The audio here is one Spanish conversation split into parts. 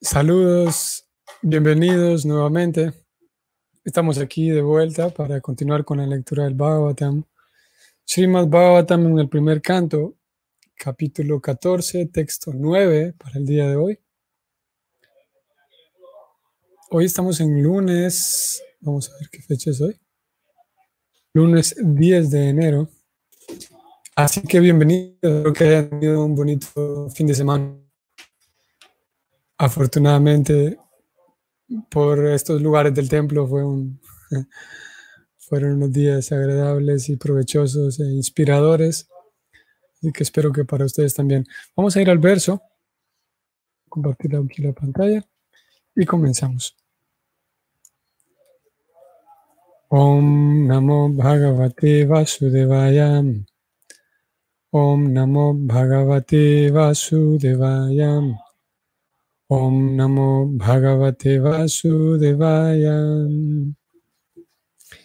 Saludos, bienvenidos nuevamente. Estamos aquí de vuelta para continuar con la lectura del Bhagavatam. Srimad Bhagavatam en el primer canto, capítulo 14, texto 9 para el día de hoy. Hoy estamos en lunes, vamos a ver qué fecha es hoy. Lunes 10 de enero. Así que bienvenidos, espero que hayan tenido un bonito fin de semana. Afortunadamente, por estos lugares del templo fueron unos días agradables y provechosos e inspiradores. Así que espero que para ustedes también. Vamos a ir al verso, compartir aquí la pantalla y comenzamos. Om Namo Bhagavate Vasudevaya. Om Namo Bhagavate Vasudevaya. Om Namo Bhagavate Vasudevaya.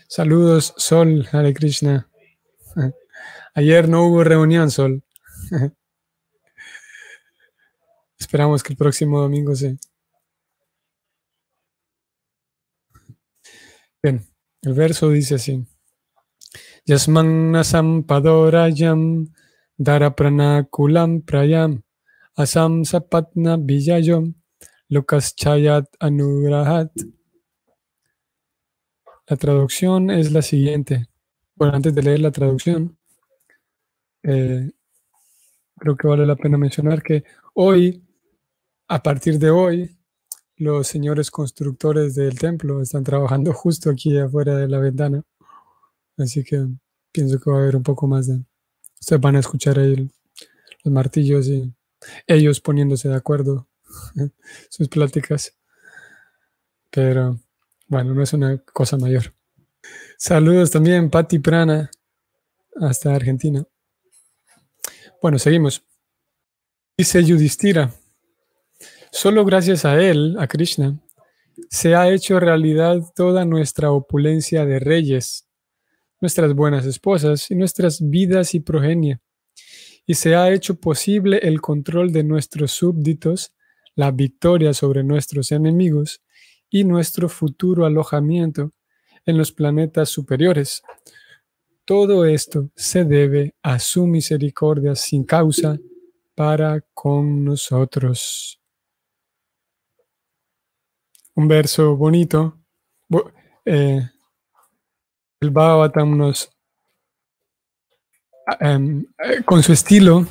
Saludos, Sol, Hare Krishna. Ayer no hubo reunión, Sol. Esperamos que el próximo domingo sí. Bien, el verso dice así. Yasmanna sampadorayam darapranakulam prayam asam sapatna vijayom lokaschayat anurahat. La traducción es la siguiente. Bueno, antes de leer la traducción, creo que vale la pena mencionar que hoy, a partir de hoy, los señores constructores del templo están trabajando justo aquí afuera de la ventana. Así que pienso que va a haber un poco más de... Ustedes van a escuchar ahí los martillos y ellos poniéndose de acuerdo, sus pláticas. Pero bueno, no es una cosa mayor. Saludos también, Pati Prana, hasta Argentina. Bueno, seguimos. Dice Yudhishthira, solo gracias a él, a Krishna, se ha hecho realidad toda nuestra opulencia de reyes, nuestras buenas esposas y nuestras vidas y progenie, y se ha hecho posible el control de nuestros súbditos, la victoria sobre nuestros enemigos y nuestro futuro alojamiento en los planetas superiores. Todo esto se debe a su misericordia sin causa para con nosotros. Un verso bonito. El Bhagavatam nos, con su estilo,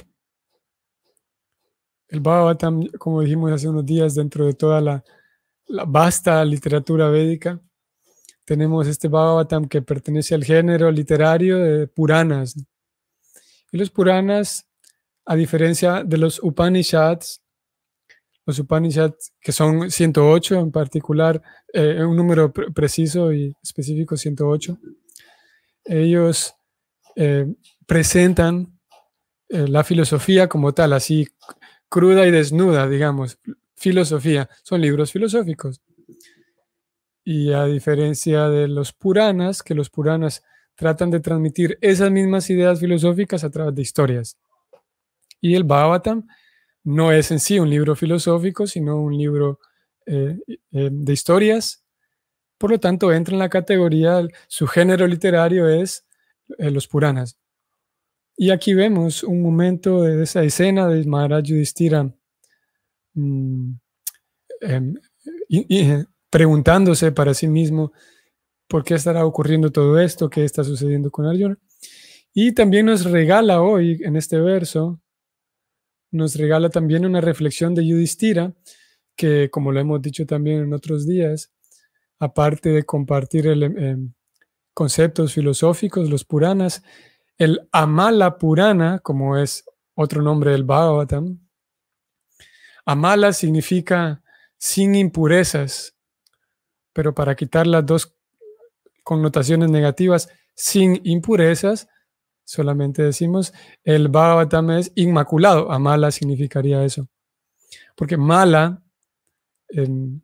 el Bhagavatam, como dijimos hace unos días, dentro de toda la vasta literatura védica, tenemos este Bhagavatam que pertenece al género literario de Puranas. Y los Puranas, a diferencia de los Upanishads, que son 108 en particular, un número preciso y específico, 108, ellos presentan la filosofía como tal, así cruda y desnuda, digamos. Filosofía, son libros filosóficos. Y a diferencia de los Puranas, que los Puranas tratan de transmitir esas mismas ideas filosóficas a través de historias. Y el Bhagavatam no es en sí un libro filosófico, sino un libro de historias. Por lo tanto, entra en la categoría, su género literario es los Puranas. Y aquí vemos un momento de esa escena de Maharaj Yudhishthira preguntándose para sí mismo por qué estará ocurriendo todo esto, qué está sucediendo con Arjuna. Y también nos regala hoy, en este verso, nos regala también una reflexión de Yudhishthira, que como lo hemos dicho también en otros días, aparte de compartir conceptos filosóficos, los Puranas, el Amala Purana, como es otro nombre del Bhagavatam, Amala significa sin impurezas, pero para quitar las dos connotaciones negativas, sin impurezas, solamente decimos el Bhagavatam es inmaculado. Amala significaría eso. Porque mala, en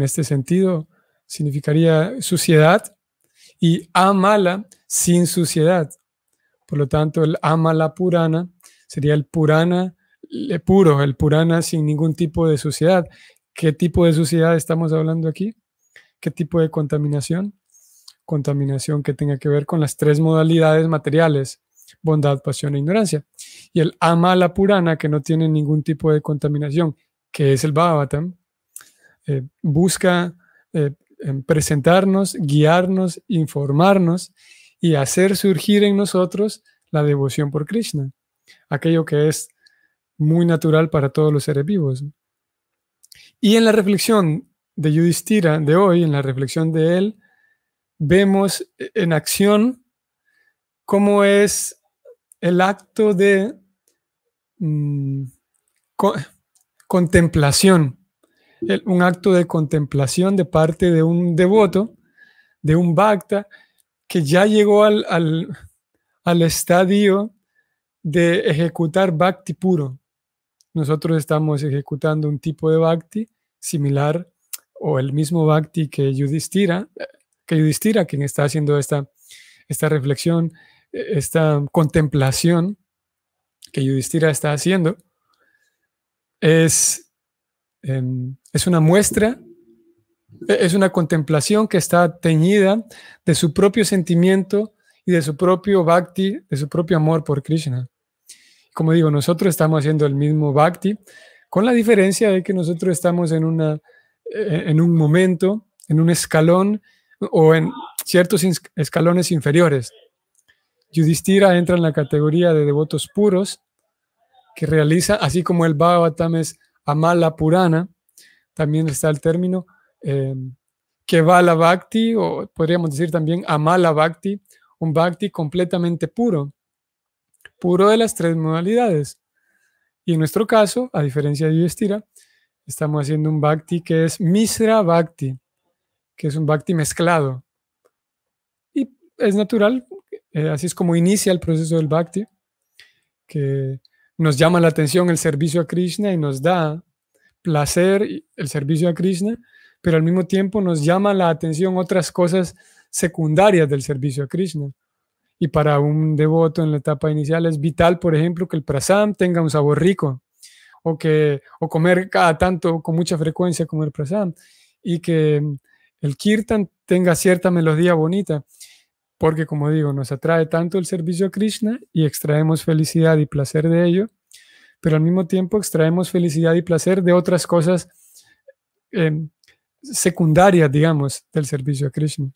este sentido, significaría suciedad y amala, sin suciedad. Por lo tanto, el Amala Purana sería el Purana puro, el purana sin ningún tipo de suciedad. ¿Qué tipo de suciedad estamos hablando aquí? ¿Qué tipo de contaminación? Contaminación que tenga que ver con las tres modalidades materiales: bondad, pasión e ignorancia. Y el amala purana, que no tiene ningún tipo de contaminación, que es el Bhagavatam, busca presentarnos, guiarnos, informarnos y hacer surgir en nosotros la devoción por Krishna, aquello que es muy natural para todos los seres vivos. Y en la reflexión de Yudhishthira de hoy, en la reflexión de él, vemos en acción cómo es el acto de contemplación, un acto de contemplación de parte de un devoto, de un bhakta, que ya llegó al estadio de ejecutar bhakti puro. Nosotros estamos ejecutando un tipo de bhakti similar o el mismo bhakti que Yudhishthira, quien está haciendo esta reflexión, esta contemplación que Yudhishthira está haciendo, es una muestra, es una contemplación que está teñida de su propio sentimiento y de su propio bhakti, de su propio amor por Krishna. Como digo, nosotros estamos haciendo el mismo bhakti, con la diferencia de que nosotros estamos en un momento, en un escalón o en ciertos escalones inferiores. Yudhishthira entra en la categoría de devotos puros, que realiza, así como el Bhagavatam es amala purana, también está el término Kevala Bhakti, o podríamos decir también amala Bhakti, un Bhakti completamente puro, puro de las tres modalidades. Y en nuestro caso, a diferencia de Yudhishthira, estamos haciendo un Bhakti que es Misra Bhakti, que es un Bhakti mezclado. Y es natural, así es como inicia el proceso del Bhakti, que nos llama la atención el servicio a Krishna y nos da placer el servicio a Krishna, pero al mismo tiempo nos llama la atención otras cosas secundarias del servicio a Krishna. Y para un devoto en la etapa inicial es vital, por ejemplo, que el prasam tenga un sabor rico, o comer cada tanto con mucha frecuencia comer prasam, y que el kirtan tenga cierta melodía bonita, porque como digo, nos atrae tanto el servicio a Krishna y extraemos felicidad y placer de ello, pero al mismo tiempo extraemos felicidad y placer de otras cosas secundarias, digamos, del servicio a Krishna.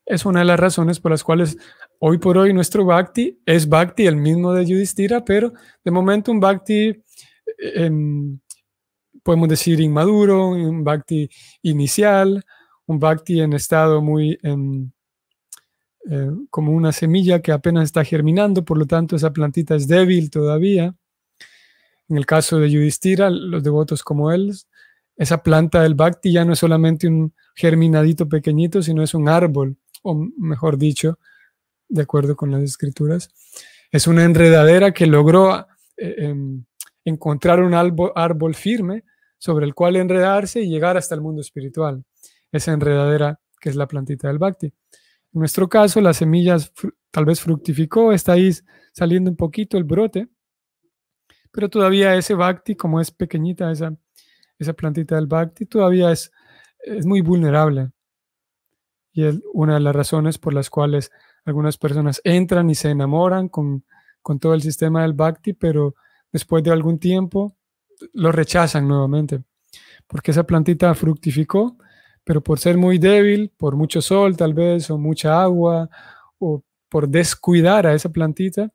Es una de las razones por las cuales hoy por hoy nuestro Bhakti es Bhakti el mismo de Yudhishthira, pero de momento un Bhakti, podemos decir, inmaduro, un Bhakti inicial, un Bhakti en estado muy como una semilla que apenas está germinando, por lo tanto esa plantita es débil todavía. En el caso de Yudhishthira, los devotos como él, esa planta del Bhakti ya no es solamente un germinadito pequeñito, sino es un árbol, o mejor dicho, de acuerdo con las escrituras, es una enredadera que logró encontrar un árbol firme sobre el cual enredarse y llegar hasta el mundo espiritual. Esa enredadera que es la plantita del Bhakti. En nuestro caso, la semilla tal vez fructificó, está ahí saliendo un poquito el brote, pero todavía ese Bhakti, como es pequeñita esa plantita del Bhakti, todavía es muy vulnerable. Y es una de las razones por las cuales algunas personas entran y se enamoran con todo el sistema del Bhakti, pero después de algún tiempo lo rechazan nuevamente, porque esa plantita fructificó, pero por ser muy débil, por mucho sol tal vez, o mucha agua, o por descuidar a esa plantita,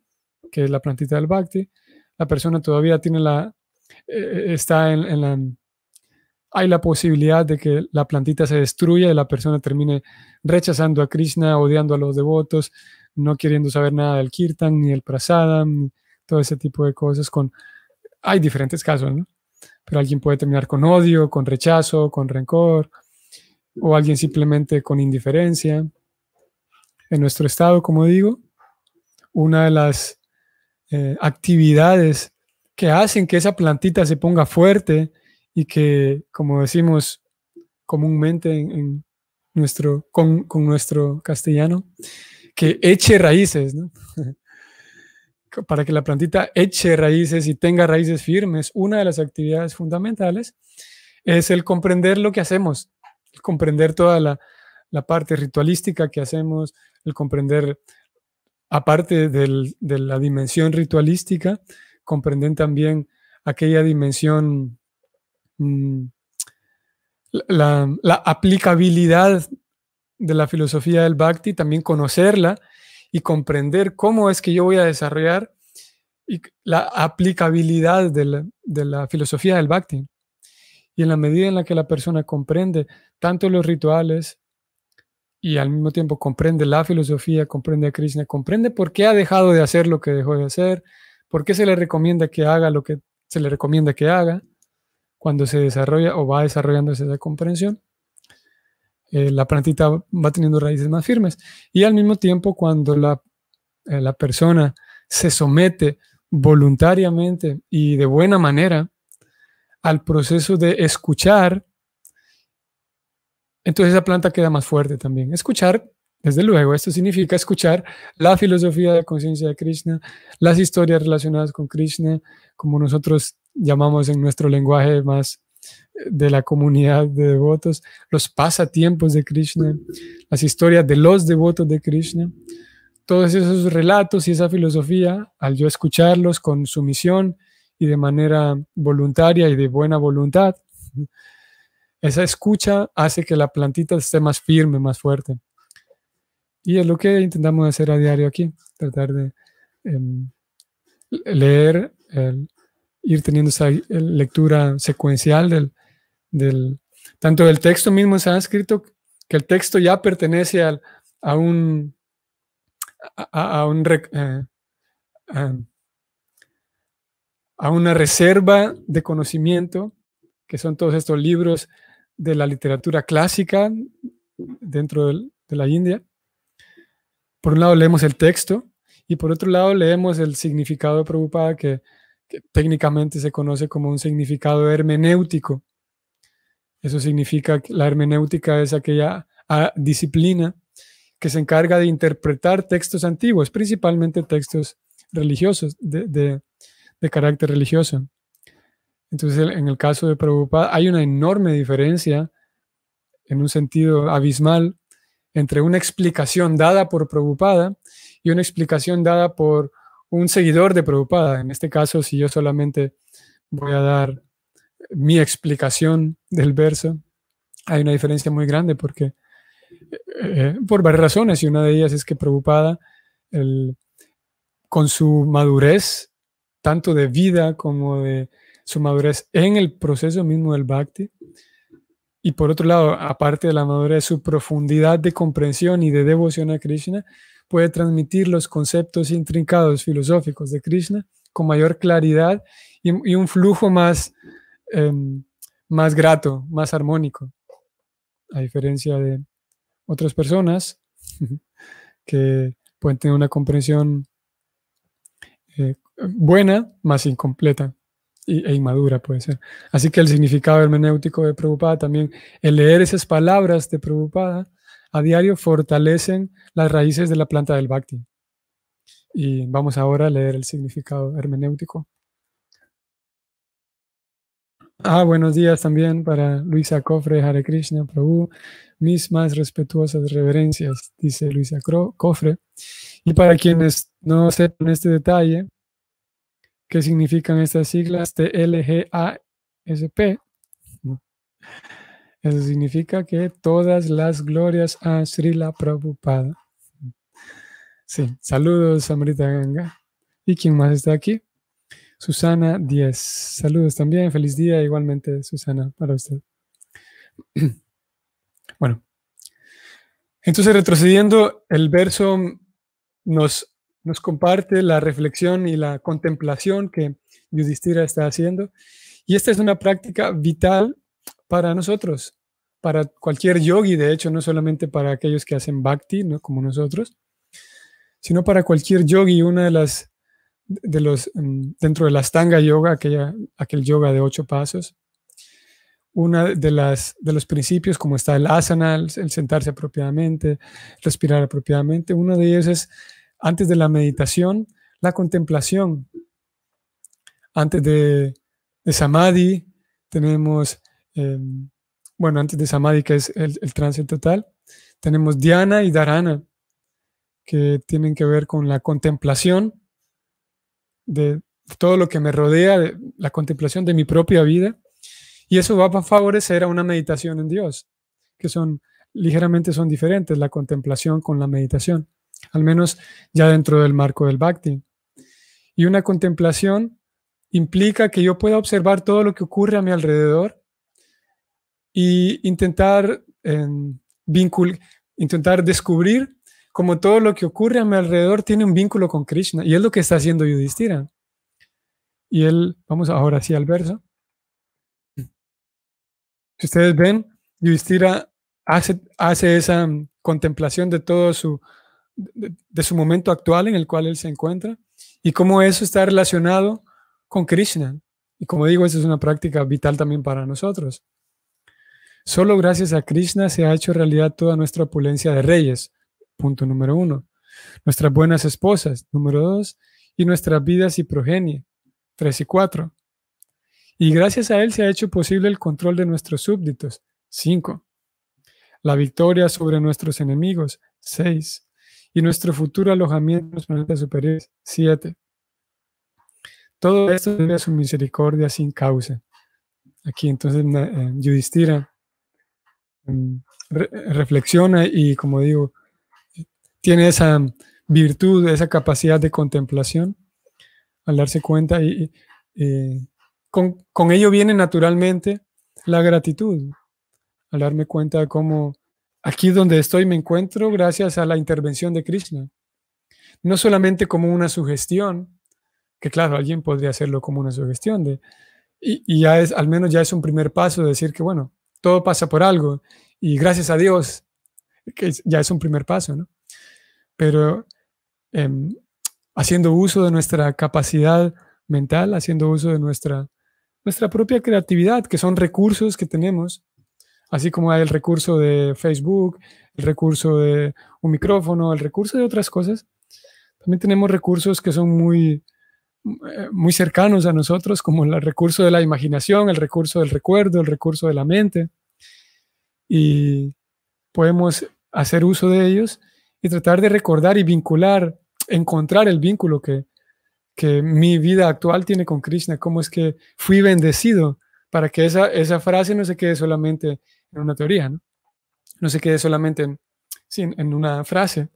que es la plantita del Bhakti, la persona todavía tiene está hay la posibilidad de que la plantita se destruya y la persona termine rechazando a Krishna, odiando a los devotos, no queriendo saber nada del kirtan, ni el prasadam, todo ese tipo de cosas. Hay diferentes casos, ¿no? Pero alguien puede terminar con odio, con rechazo, con rencor, o alguien simplemente con indiferencia. En nuestro estado, como digo, una de las actividades que hacen que esa plantita se ponga fuerte y que, como decimos comúnmente con nuestro castellano, que eche raíces, ¿no? para que la plantita eche raíces y tenga raíces firmes, una de las actividades fundamentales es el comprender lo que hacemos, el comprender toda la parte ritualística que hacemos, el comprender, aparte de la dimensión ritualística, comprender también aquella dimensión, la aplicabilidad de la filosofía del Bhakti, también conocerla y comprender cómo es que yo voy a desarrollar la aplicabilidad de la filosofía del Bhakti. Y en la medida en la que la persona comprende tanto los rituales y al mismo tiempo comprende la filosofía, comprende a Krishna, comprende por qué ha dejado de hacer lo que dejó de hacer, por qué se le recomienda que haga lo que se le recomienda que haga, cuando se desarrolla o va desarrollándose esa comprensión, la plantita va teniendo raíces más firmes. Y al mismo tiempo, cuando la persona se somete voluntariamente y de buena manera al proceso de escuchar, entonces esa planta queda más fuerte también. Escuchar, desde luego, esto significa escuchar la filosofía de conciencia de Krishna, las historias relacionadas con Krishna, como nosotros llamamos en nuestro lenguaje más de la comunidad de devotos, los pasatiempos de Krishna, las historias de los devotos de Krishna. Todos esos relatos y esa filosofía, al yo escucharlos con sumisión y de manera voluntaria y de buena voluntad, esa escucha hace que la plantita esté más firme, más fuerte. Y es lo que intentamos hacer a diario aquí, tratar de leer, ir teniendo esa lectura secuencial tanto del texto mismo en sánscrito, que el texto ya pertenece a una reserva de conocimiento, que son todos estos libros de la literatura clásica dentro de la India. Por un lado leemos el texto y por otro lado leemos el significado de Prabhupada, que técnicamente se conoce como un significado hermenéutico. Eso significa que la hermenéutica es aquella disciplina que se encarga de interpretar textos antiguos, principalmente textos religiosos, de carácter religioso. Entonces, en el caso de Prabhupada, hay una enorme diferencia, en un sentido abismal, entre una explicación dada por Prabhupada y una explicación dada por un seguidor de Prabhupada. En este caso, si yo solamente voy a dar mi explicación del verso, hay una diferencia muy grande porque por varias razones, y una de ellas es que Prabhupada, con su madurez, tanto de vida como de su madurez en el proceso mismo del Bhakti, y por otro lado, aparte de la madurez, su profundidad de comprensión y de devoción a Krishna, puede transmitir los conceptos intrincados filosóficos de Krishna con mayor claridad y un flujo más grato, más armónico, a diferencia de otras personas que pueden tener una comprensión buena, más incompleta e inmadura puede ser. Así que el significado hermenéutico de Prabhupada también, el leer esas palabras de Prabhupada a diario fortalecen las raíces de la planta del Bhakti. Y vamos ahora a leer el significado hermenéutico. Buenos días también para Luisa Cofre, Hare Krishna, Prabhu. Mis más respetuosas reverencias, dice Luisa Cofre. Y para quienes no sepan este detalle, ¿qué significan estas siglas? TLGASP. Eso significa que todas las glorias a Srila Prabhupada. Sí, saludos, Amrita Ganga. ¿Y quién más está aquí? Susana 10. Saludos también, feliz día igualmente, Susana, para usted. Bueno, entonces retrocediendo, el verso nos comparte la reflexión y la contemplación que Yudhishthira está haciendo. Y esta es una práctica vital para nosotros, para cualquier yogi, de hecho, no solamente para aquellos que hacen bhakti, ¿no?, como nosotros, sino para cualquier yogi. Una de los dentro de la Astanga Yoga, aquel yoga de 8 pasos, una de los principios, como está el asana, el sentarse apropiadamente, respirar apropiadamente, uno de ellos es, antes de la meditación, la contemplación. Antes de Samadhi tenemos, bueno, antes de Samadhi, que es el trance total, tenemos Dhyana y Dharana, que tienen que ver con la contemplación de todo lo que me rodea, de la contemplación de mi propia vida, y eso va a favorecer a una meditación en Dios, que ligeramente son diferentes, la contemplación con la meditación, al menos ya dentro del marco del Bhakti. Y una contemplación implica que yo pueda observar todo lo que ocurre a mi alrededor y intentar descubrir cómo todo lo que ocurre a mi alrededor tiene un vínculo con Krishna. Y es lo que está haciendo Yudhishthira. Y él, vamos ahora sí al verso. Si ustedes ven, Yudhishthira hace esa contemplación de todo de su momento actual en el cual él se encuentra y cómo eso está relacionado con Krishna. Y como digo, eso es una práctica vital también para nosotros. Solo gracias a Krishna se ha hecho realidad toda nuestra opulencia de reyes, punto número 1. Nuestras buenas esposas, número 2. Y nuestras vidas y progenie, 3 y 4. Y gracias a él se ha hecho posible el control de nuestros súbditos, 5. La victoria sobre nuestros enemigos, 6. Y nuestro futuro alojamiento en los planetas superiores, 7. Todo esto debe a su misericordia sin causa. Aquí entonces Yudhishthira reflexiona y, como digo, tiene esa virtud, esa capacidad de contemplación al darse cuenta y con ello viene naturalmente la gratitud, al darme cuenta de cómo aquí donde estoy me encuentro gracias a la intervención de Krishna. No solamente como una sugestión, que claro, alguien podría hacerlo como una sugestión, y ya al menos ya es un primer paso de decir que bueno, todo pasa por algo, y gracias a Dios, que ya es un primer paso, ¿no? Pero haciendo uso de nuestra capacidad mental, haciendo uso de nuestra propia creatividad, que son recursos que tenemos, así como hay el recurso de Facebook, el recurso de un micrófono, el recurso de otras cosas, también tenemos recursos que son muy cercanos a nosotros, como el recurso de la imaginación, el recurso del recuerdo, el recurso de la mente, y podemos hacer uso de ellos y tratar de recordar y vincular, encontrar el vínculo que mi vida actual tiene con Krishna, cómo es que fui bendecido para que esa frase no se quede solamente en una teoría, no se quede solamente en una frase,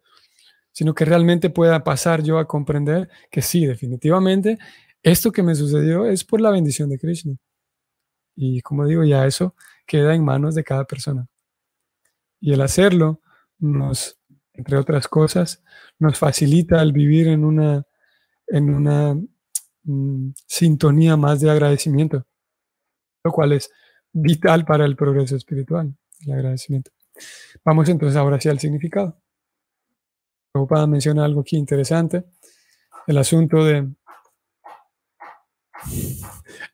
sino que realmente pueda pasar yo a comprender que sí, definitivamente, esto que me sucedió es por la bendición de Krishna. Y como digo, ya eso queda en manos de cada persona. Y el hacerlo entre otras cosas, nos facilita el vivir en una sintonía más de agradecimiento, lo cual es vital para el progreso espiritual, el agradecimiento. Vamos entonces ahora sí al significado. Prabhupada menciona algo aquí interesante, el asunto de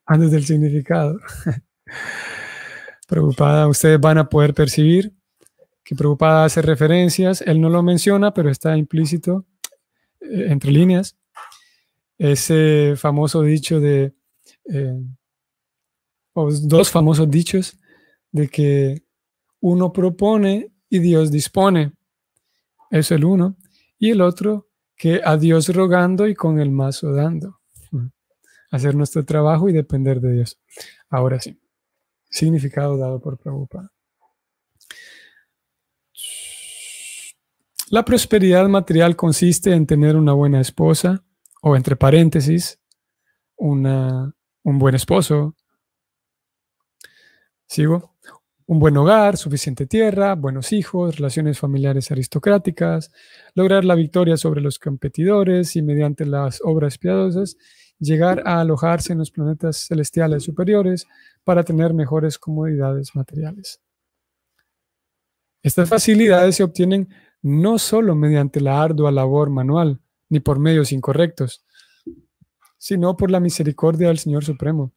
antes del significado. Prabhupada, ustedes van a poder percibir que Prabhupada hace referencias, él no lo menciona, pero está implícito entre líneas, ese famoso dicho o dos famosos dichos de que uno propone y Dios dispone. Eso es el uno. Y el otro, que a Dios rogando y con el mazo dando. Hacer nuestro trabajo y depender de Dios. Ahora sí. Significado dado por Prabhupada. La prosperidad material consiste en tener una buena esposa, o entre paréntesis, un buen esposo. ¿Sigo? Un buen hogar, suficiente tierra, buenos hijos, relaciones familiares aristocráticas, lograr la victoria sobre los competidores y mediante las obras piadosas, llegar a alojarse en los planetas celestiales superiores para tener mejores comodidades materiales. Estas facilidades se obtienen no solo mediante la ardua labor manual, ni por medios incorrectos, sino por la misericordia del Señor Supremo.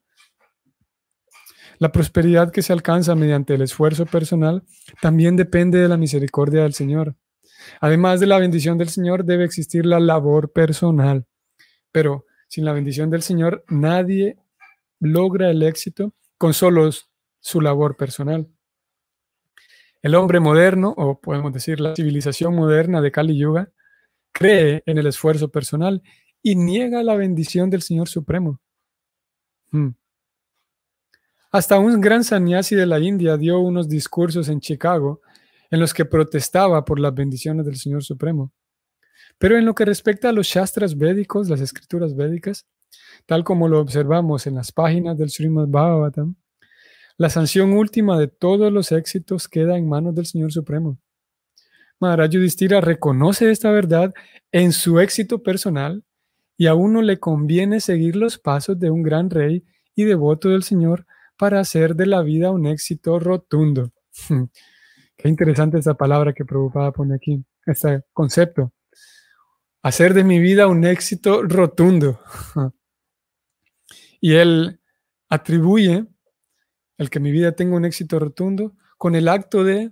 La prosperidad que se alcanza mediante el esfuerzo personal también depende de la misericordia del Señor. Además de la bendición del Señor, debe existir la labor personal. Pero sin la bendición del Señor, nadie logra el éxito con solo su labor personal. El hombre moderno, o podemos decir la civilización moderna de Kali Yuga, cree en el esfuerzo personal y niega la bendición del Señor Supremo. Hasta un gran sannyasi de la India dio unos discursos en Chicago en los que protestaba por las bendiciones del Señor Supremo. Pero en lo que respecta a los shastras védicos, las escrituras védicas, tal como lo observamos en las páginas del Srimad Bhagavatam, la sanción última de todos los éxitos queda en manos del Señor Supremo. Maharaj Yudhishthira reconoce esta verdad en su éxito personal y a uno le conviene seguir los pasos de un gran rey y devoto del Señor para hacer de la vida un éxito rotundo. Qué interesante esta palabra que Prabhupada pone aquí, este concepto. Hacer de mi vida un éxito rotundo. Y él atribuye el que mi vida tenga un éxito rotundo con el acto de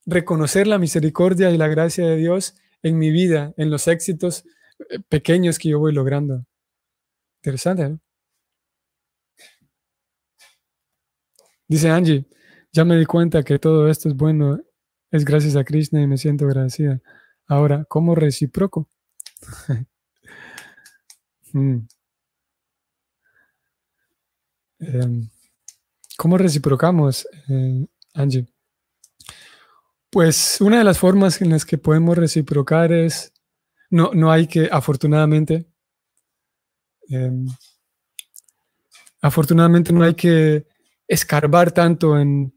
reconocer la misericordia y la gracia de Dios en mi vida, en los éxitos pequeños que yo voy logrando. Interesante, ¿no? Dice Angie, ya me di cuenta que todo esto es bueno, es gracias a Krishna y me siento agradecida. Ahora, ¿cómo reciproco? ¿Cómo reciprocamos, Angie? Pues una de las formas en las que podemos reciprocar es, no hay que, afortunadamente no hay que escarbar tanto en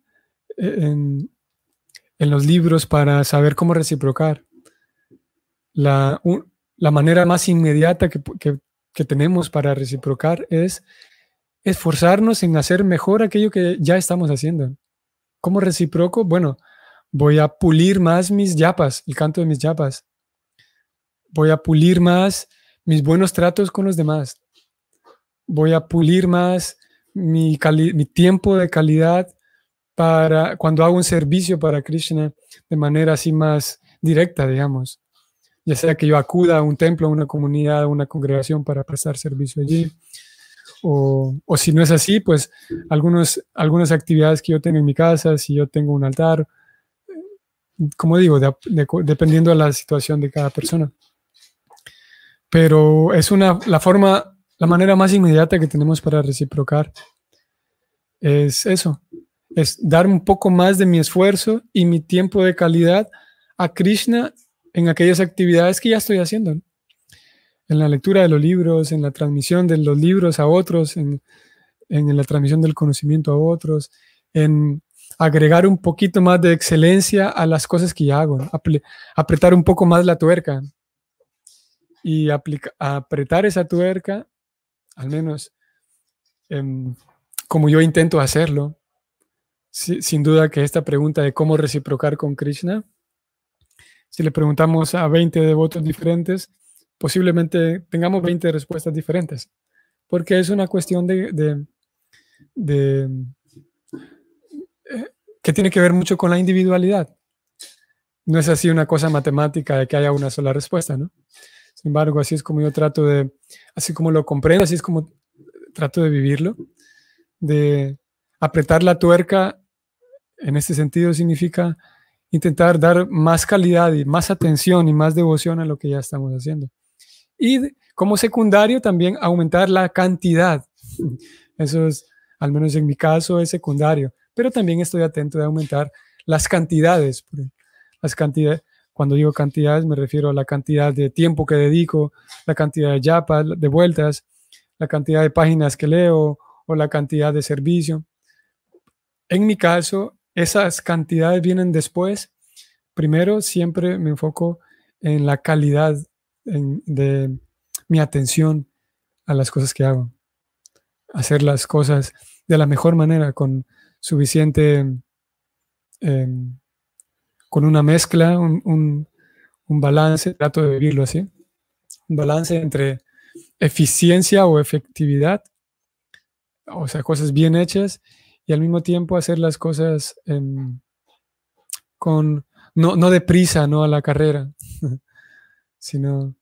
los libros para saber cómo reciprocar. La manera más inmediata que tenemos para reciprocar es esforzarnos en hacer mejor aquello que ya estamos haciendo. ¿Cómo reciproco? Bueno, voy a pulir más mis yapas, el canto de mis yapas. Voy a pulir más mis buenos tratos con los demás. Voy a pulir más mi tiempo de calidad para cuando hago un servicio para Krishna de manera así más directa, digamos. Ya sea que yo acuda a un templo, a una comunidad, a una congregación para prestar servicio allí. O si no es así, pues algunas actividades que yo tengo en mi casa, si yo tengo un altar, como digo, dependiendo de la situación de cada persona. Pero es la manera más inmediata que tenemos para reciprocar. Es eso, es dar un poco más de mi esfuerzo y mi tiempo de calidad a Krishna en aquellas actividades que ya estoy haciendo, ¿no? En la lectura de los libros, en la transmisión de los libros a otros, en la transmisión del conocimiento a otros, en agregar un poquito más de excelencia a las cosas que ya hago, ¿no? Apretar un poco más la tuerca y apretar esa tuerca, al menos como yo intento hacerlo. Sin duda que esta pregunta de cómo reciprocar con Krishna, si le preguntamos a 20 devotos diferentes, posiblemente tengamos 20 respuestas diferentes, porque es una cuestión que tiene que ver mucho con la individualidad. No es así una cosa matemática de que haya una sola respuesta, ¿no? Sin embargo, así es como yo así como lo comprendo, así es como trato de vivirlo, de apretar la tuerca. En este sentido significa intentar dar más calidad y más atención y más devoción a lo que ya estamos haciendo. Y como secundario también aumentar la cantidad. Eso es, al menos en mi caso, es secundario. Pero también estoy atento de aumentar las cantidades. Cuando digo cantidades me refiero a la cantidad de tiempo que dedico, la cantidad de yapas, de vueltas, la cantidad de páginas que leo o la cantidad de servicio. En mi caso, esas cantidades vienen después. Primero, siempre me enfoco en la calidad de mi atención a las cosas que hago. Hacer las cosas de la mejor manera, con suficiente, con una mezcla, un balance, trato de vivirlo así, un balance entre eficiencia o efectividad, o sea, cosas bien hechas, y al mismo tiempo hacer las cosas no deprisa, no a la carrera, sino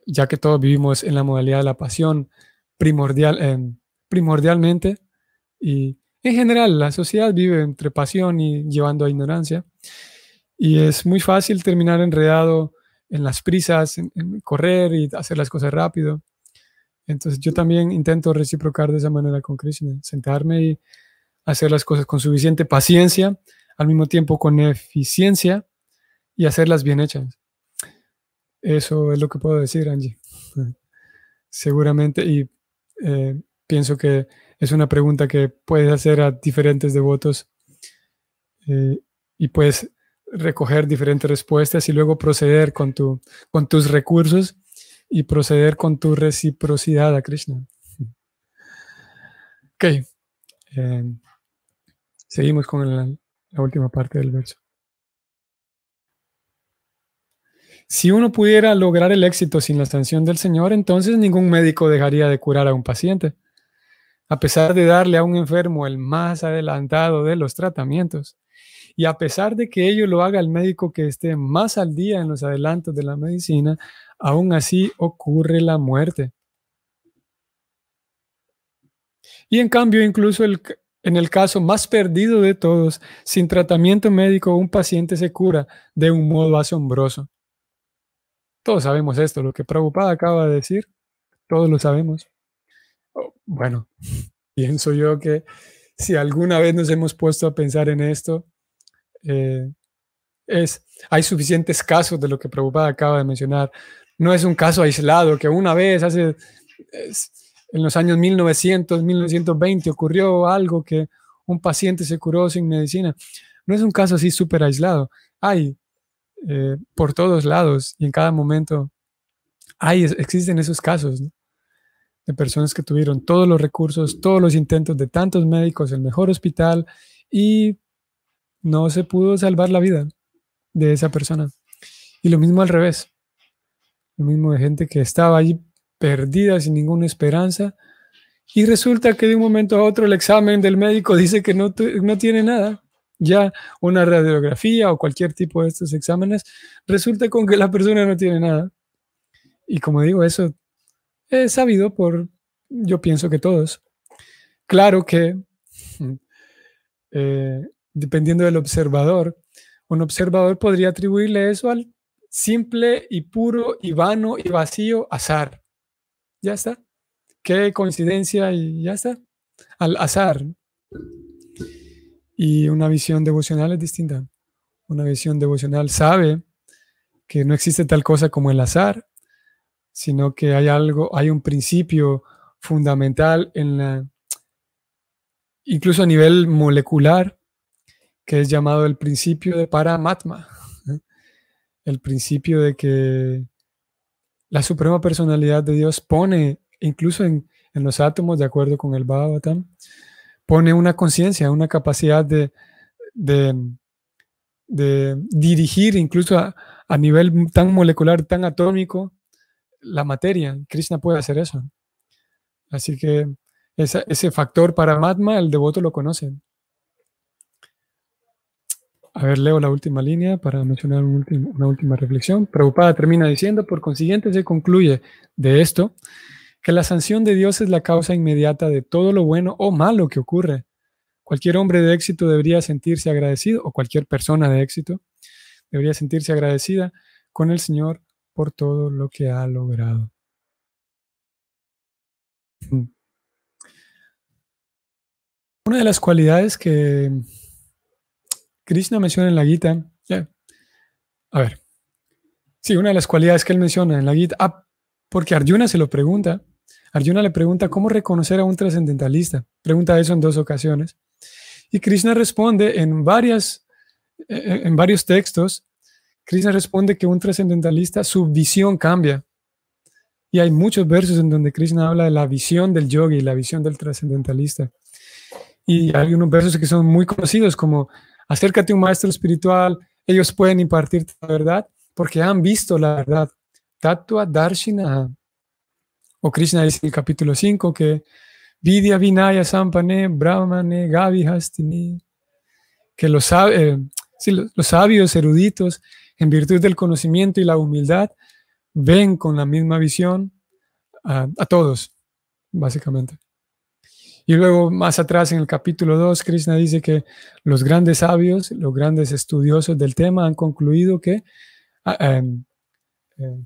ya que todos vivimos en la modalidad de la pasión primordialmente, y en general la sociedad vive entre pasión y llevando a ignorancia, y es muy fácil terminar enredado en las prisas, en correr y hacer las cosas rápido. Entonces yo también intento reciprocar de esa manera con Krishna, sentarme y hacer las cosas con suficiente paciencia, al mismo tiempo con eficiencia, y hacerlas bien hechas. Eso es lo que puedo decir, Angie. Seguramente, y pienso que es una pregunta que puedes hacer a diferentes devotos, y puedes recoger diferentes respuestas y luego proceder con tus recursos y proceder con tu reciprocidad a Krishna. Ok, seguimos con la última parte del verso. Si uno pudiera lograr el éxito sin la sanción del Señor, entonces ningún médico dejaría de curar a un paciente, a pesar de darle a un enfermo el más adelantado de los tratamientos, y a pesar de que ello lo haga el médico que esté más al día en los adelantos de la medicina, aún así ocurre la muerte. Y en cambio, incluso en el caso más perdido de todos, sin tratamiento médico, un paciente se cura de un modo asombroso. Todos sabemos esto, lo que Prabhupada acaba de decir, todos lo sabemos. Bueno, pienso yo que si alguna vez nos hemos puesto a pensar en esto, hay suficientes casos de lo que Prabhupada acaba de mencionar. No es un caso aislado que una vez en los años 1900, 1920 ocurrió algo que un paciente se curó sin medicina. No es un caso así súper aislado. Hay por todos lados y en cada momento existen esos casos, ¿no?, de personas que tuvieron todos los recursos, todos los intentos de tantos médicos, el mejor hospital, y no se pudo salvar la vida de esa persona. Y lo mismo al revés. Lo mismo de gente que estaba allí perdida, sin ninguna esperanza, y resulta que de un momento a otro el examen del médico dice que no tiene nada. Ya una radiografía o cualquier tipo de estos exámenes resulta con que la persona no tiene nada. Y como digo, eso es sabido yo pienso que todos. Claro que dependiendo del observador, un observador podría atribuirle eso al simple y puro y vano y vacío azar. Ya está. Qué coincidencia y ya está. Al azar. Y una visión devocional es distinta. Una visión devocional sabe que no existe tal cosa como el azar, sino que hay un principio fundamental incluso a nivel molecular, que es llamado el principio de Paramatma, ¿eh? El principio de que la suprema personalidad de Dios pone, incluso en los átomos, de acuerdo con el Bhagavatam, pone una conciencia, una capacidad de dirigir incluso a nivel tan molecular, tan atómico, la materia. Krishna puede hacer eso. Así que ese factor Paramatma, el devoto lo conoce. A ver, leo la última línea para mencionar una última reflexión. Prabhupada termina diciendo: por consiguiente se concluye de esto que la sanción de Dios es la causa inmediata de todo lo bueno o malo que ocurre. Cualquier hombre de éxito debería sentirse agradecido, o cualquier persona de éxito debería sentirse agradecida con el Señor por todo lo que ha logrado. Una de las cualidades que Krishna menciona en la Gita, una de las cualidades que él menciona en la Gita, porque Arjuna se lo pregunta. Arjuna le pregunta cómo reconocer a un trascendentalista. Pregunta eso en 2 ocasiones. Y Krishna responde en varios textos. Krishna responde que un trascendentalista, su visión cambia. Y hay muchos versos en donde Krishna habla de la visión del yogi, la visión del trascendentalista. Y hay unos versos que son muy conocidos, como: acércate a un maestro espiritual, ellos pueden impartirte la verdad porque han visto la verdad. Tattva Darshina. O Krishna dice en el capítulo 5 que Vidya Vinaya Sampane Brahmane Gavi Hastini, que los sabios eruditos, en virtud del conocimiento y la humildad, ven con la misma visión a todos, básicamente. Y luego más atrás en el capítulo 2, Krishna dice que los grandes sabios, los grandes estudiosos del tema han concluido que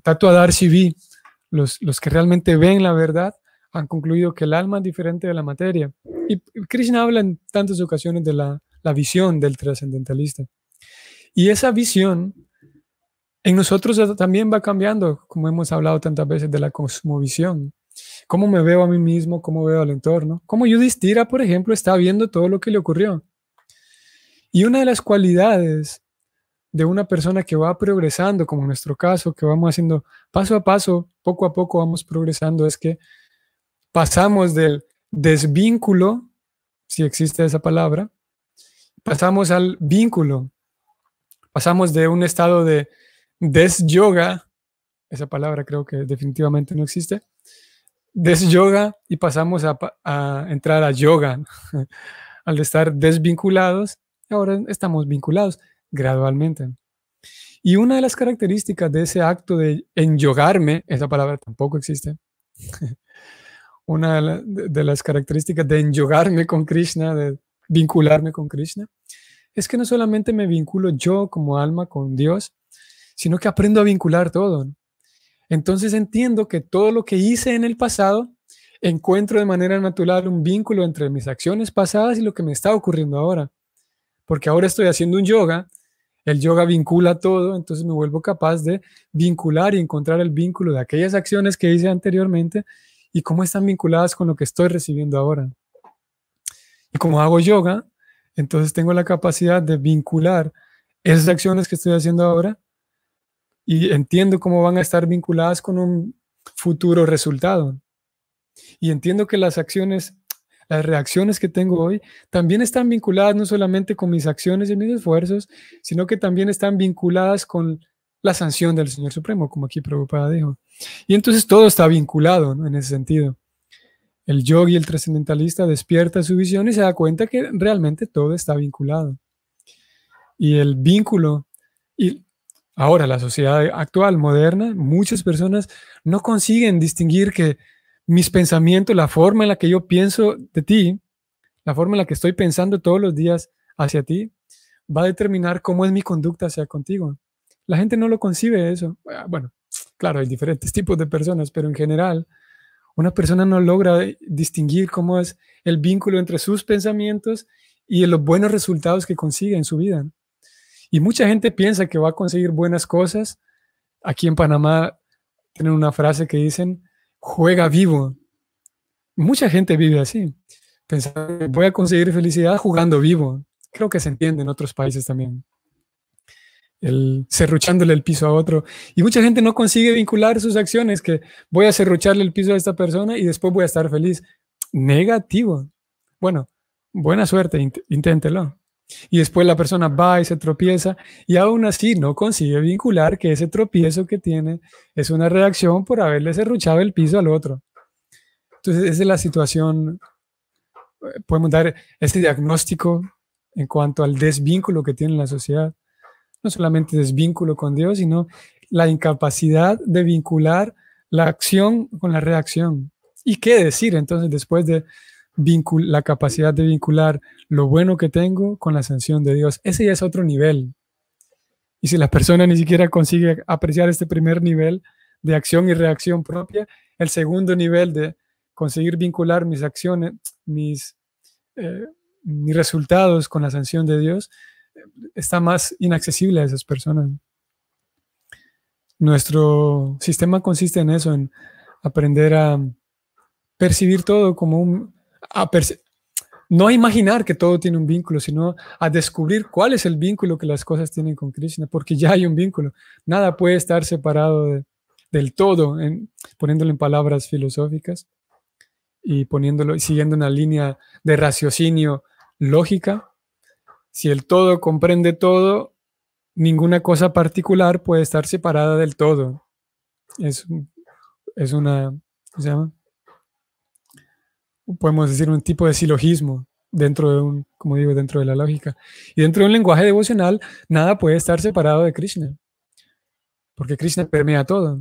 Tattvadarshi, los que realmente ven la verdad, han concluido que el alma es diferente de la materia. Y Krishna habla en tantas ocasiones de la visión del trascendentalista. Y esa visión en nosotros también va cambiando, como hemos hablado tantas veces de la cosmovisión. Cómo me veo a mí mismo, cómo veo al entorno. Cómo Yudhishthira, por ejemplo, está viendo todo lo que le ocurrió. Y una de las cualidades de una persona que va progresando, como en nuestro caso, que vamos haciendo paso a paso, poco a poco vamos progresando, es que pasamos del desvínculo, si existe esa palabra, pasamos al vínculo. Pasamos de un estado de des-yoga, esa palabra creo que definitivamente no existe, des-yoga, y pasamos a entrar a yoga. Al estar desvinculados, ahora estamos vinculados gradualmente. Y una de las características de ese acto de enyogarme, esa palabra tampoco existe, una de las características de enyogarme con Krishna, de vincularme con Krishna, es que no solamente me vinculo yo como alma con Dios, sino que aprendo a vincular todo. Entonces entiendo que todo lo que hice en el pasado, encuentro de manera natural un vínculo entre mis acciones pasadas y lo que me está ocurriendo ahora. Porque ahora estoy haciendo un yoga, el yoga vincula todo, entonces me vuelvo capaz de vincular y encontrar el vínculo de aquellas acciones que hice anteriormente y cómo están vinculadas con lo que estoy recibiendo ahora. Y como hago yoga, entonces tengo la capacidad de vincular esas acciones que estoy haciendo ahora y entiendo cómo van a estar vinculadas con un futuro resultado. Y entiendo que las acciones, las reacciones que tengo hoy, también están vinculadas no solamente con mis acciones y mis esfuerzos, sino que también están vinculadas con la sanción del Señor Supremo, como aquí Prabhupada dijo. Y entonces todo está vinculado, ¿no? En ese sentido. El yogi, el trascendentalista, despierta su visión y se da cuenta que realmente todo está vinculado. Y el vínculo, y ahora la sociedad actual, moderna, muchas personas no consiguen distinguir que mis pensamientos, la forma en la que yo pienso de ti, la forma en la que estoy pensando todos los días hacia ti, va a determinar cómo es mi conducta hacia contigo. La gente no lo concibe eso. Bueno, claro, hay diferentes tipos de personas, pero en general, una persona no logra distinguir cómo es el vínculo entre sus pensamientos y los buenos resultados que consigue en su vida. Y mucha gente piensa que va a conseguir buenas cosas. Aquí en Panamá tienen una frase que dicen, juega vivo. Mucha gente vive así, pensando que voy a conseguir felicidad jugando vivo. Creo que se entiende en otros países también. El serruchándole el piso a otro. Y mucha gente no consigue vincular sus acciones, que voy a serrucharle el piso a esta persona y después voy a estar feliz. Negativo. Bueno, buena suerte, inténtelo. Y después la persona va y se tropieza y aún así no consigue vincular que ese tropiezo que tiene es una reacción por haberle serruchado el piso al otro. Entonces, esa es la situación. Podemos dar este diagnóstico en cuanto al desvínculo que tiene la sociedad. No solamente desvínculo con Dios, sino la incapacidad de vincular la acción con la reacción. ¿Y qué decir entonces después de la capacidad de vincular lo bueno que tengo con la sanción de Dios? Ese ya es otro nivel. Y si la persona ni siquiera consigue apreciar este primer nivel de acción y reacción propia, el segundo nivel de conseguir vincular mis acciones, mis resultados con la sanción de Dios, está más inaccesible a esas personas. Nuestro sistema consiste en eso, en aprender a percibir todo como no a imaginar que todo tiene un vínculo, sino a descubrir cuál es el vínculo que las cosas tienen con Krishna, porque ya hay un vínculo. Nada puede estar separado del todo, poniéndolo en palabras filosóficas y siguiendo una línea de raciocinio lógica. Si el todo comprende todo, ninguna cosa particular puede estar separada del todo. Es una, ¿cómo se llama? Podemos decir un tipo de silogismo dentro de como digo, dentro de la lógica. Y dentro de un lenguaje devocional, nada puede estar separado de Krishna, porque Krishna permea todo.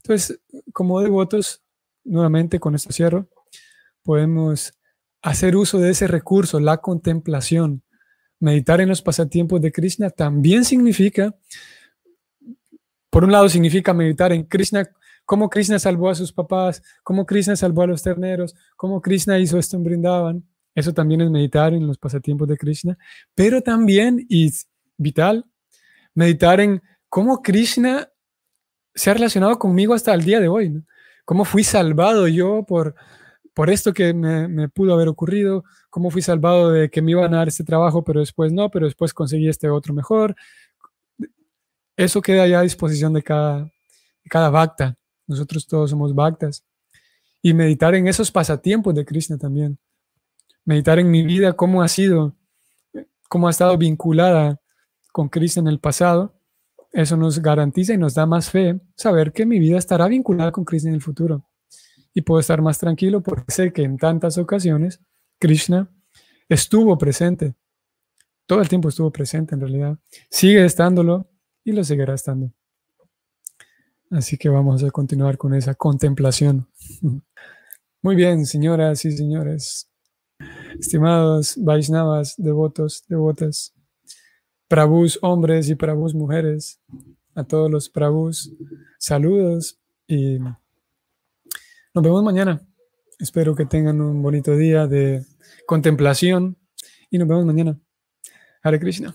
Entonces, como devotos, nuevamente con esto cierro, podemos hacer uso de ese recurso, la contemplación. Meditar en los pasatiempos de Krishna también significa, por un lado significa meditar en Krishna, cómo Krishna salvó a sus papás, cómo Krishna salvó a los terneros, cómo Krishna hizo esto en Brindavan. Eso también es meditar en los pasatiempos de Krishna, pero también, y vital, meditar en cómo Krishna se ha relacionado conmigo hasta el día de hoy, ¿no? Cómo fui salvado yo por esto que me pudo haber ocurrido, cómo fui salvado de que me iban a dar este trabajo, pero después no, pero después conseguí este otro mejor. Eso queda ya a disposición de cada bhakta. Nosotros todos somos bhaktas. Y meditar en esos pasatiempos de Krishna también. Meditar en mi vida, cómo ha sido, cómo ha estado vinculada con Krishna en el pasado. Eso nos garantiza y nos da más fe saber que mi vida estará vinculada con Krishna en el futuro. Y puedo estar más tranquilo porque sé que en tantas ocasiones Krishna estuvo presente. Todo el tiempo estuvo presente en realidad. Sigue estándolo y lo seguirá estando. Así que vamos a continuar con esa contemplación. Muy bien, señoras y señores, estimados Vaishnavas, devotos, devotas, Prabhus hombres y Prabhus mujeres, a todos los Prabhus, saludos y nos vemos mañana. Espero que tengan un bonito día de contemplación y nos vemos mañana. Hare Krishna.